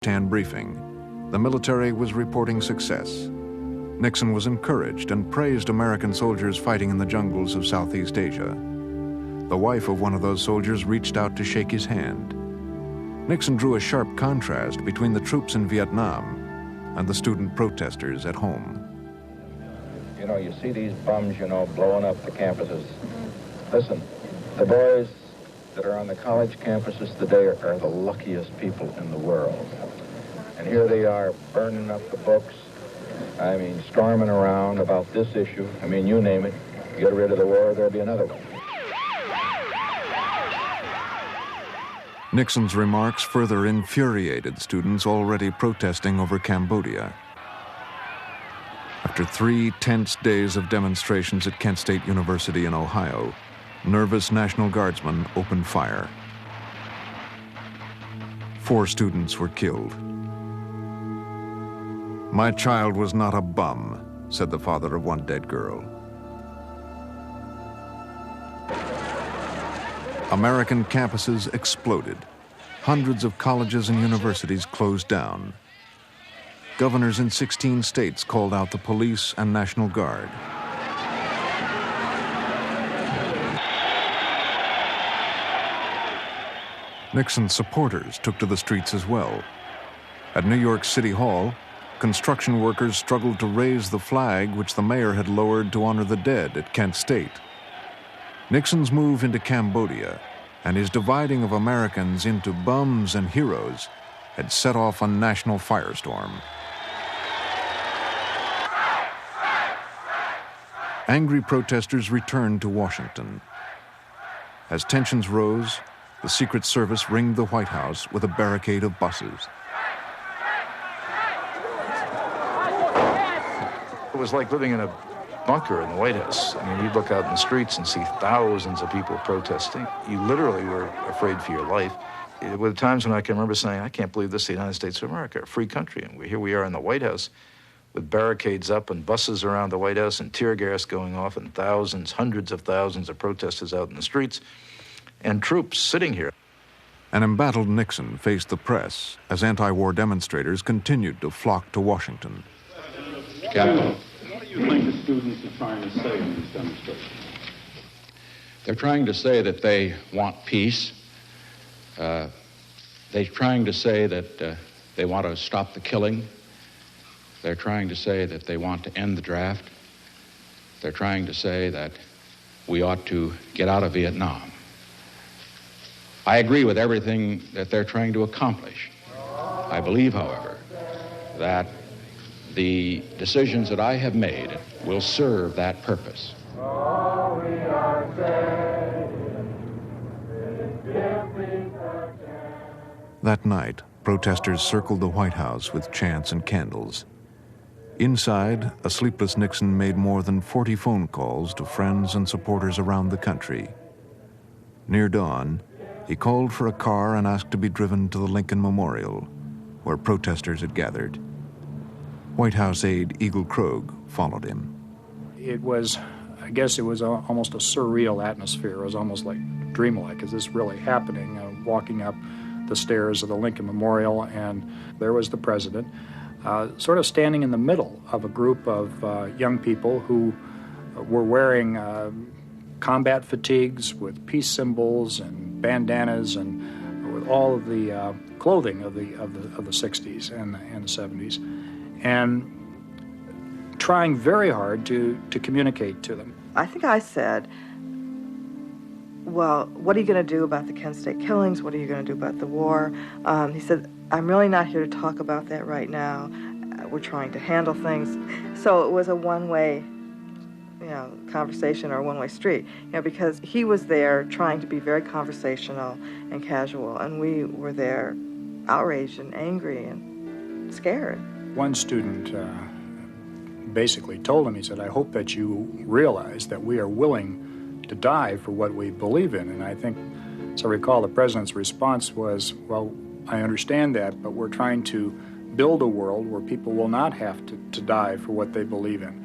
briefing, the military was reporting success. Nixon was encouraged and praised American soldiers fighting in the jungles of Southeast Asia. The wife of one of those soldiers reached out to shake his hand. Nixon drew a sharp contrast between the troops in Vietnam and the student protesters at home. You know, you see these bums, blowing up the campuses. Listen, the boys that are on the college campuses today are the luckiest people in the world. And here they are burning up the books. I mean, storming around about this issue. I mean, you name it. Get rid of the war, there'll be another one. Nixon's remarks further infuriated students already protesting over Cambodia. After 3 tense days of demonstrations at Kent State University in Ohio, nervous National Guardsmen opened fire. 4 students were killed. "My child was not a bum," said the father of one dead girl. American campuses exploded. Hundreds of colleges and universities closed down. Governors in 16 states called out the police and National Guard. Nixon's supporters took to the streets as well. At New York City Hall, construction workers struggled to raise the flag which the mayor had lowered to honor the dead at Kent State. Nixon's move into Cambodia and his dividing of Americans into bums and heroes had set off a national firestorm. Angry protesters returned to Washington. As tensions rose, the Secret Service ringed the White House with a barricade of buses. It was like living in a bunker in the White House. I mean, you'd look out in the streets and see thousands of people protesting. You literally were afraid for your life. There were times when I can remember saying, I can't believe this is the United States of America, a free country. And here we are in the White House with barricades up and buses around the White House and tear gas going off and thousands, hundreds of thousands of protesters out in the streets and troops sitting here. An embattled Nixon faced the press as anti-war demonstrators continued to flock to Washington. Captain, what do you think the students are trying to say in these demonstrations? They're trying to say that they want peace. They're trying to say that they want to stop the killing. They're trying to say that they want to end the draft. They're trying to say that we ought to get out of Vietnam. I agree with everything that they're trying to accomplish. I believe, however, that the decisions that I have made will serve that purpose. That night, protesters circled the White House with chants and candles. Inside, a sleepless Nixon made more than 40 phone calls to friends and supporters around the country. Near dawn, he called for a car and asked to be driven to the Lincoln Memorial, where protesters had gathered. White House aide Eagle Krogh followed him. It was, I guess it was almost a surreal atmosphere. It was almost like dreamlike. Is this really happening? Walking up the stairs of the Lincoln Memorial, and there was the president, sort of standing in the middle of a group of young people who were wearing combat fatigues with peace symbols and bandanas and with all of the clothing of the 60s and the 70s, and trying very hard to communicate to them. I think I said, well, what are you going to do about the Kent State killings? What are you going to do about the war? He said, I'm really not here to talk about that right now. We're trying to handle things. So it was a one-way, conversation or a one-way street, because he was there trying to be very conversational and casual, and we were there outraged and angry and scared. One student basically told him, he said, I hope that you realize that we are willing to die for what we believe in. And I think, as I recall, the president's response was, well, I understand that, but we're trying to build a world where people will not have to die for what they believe in.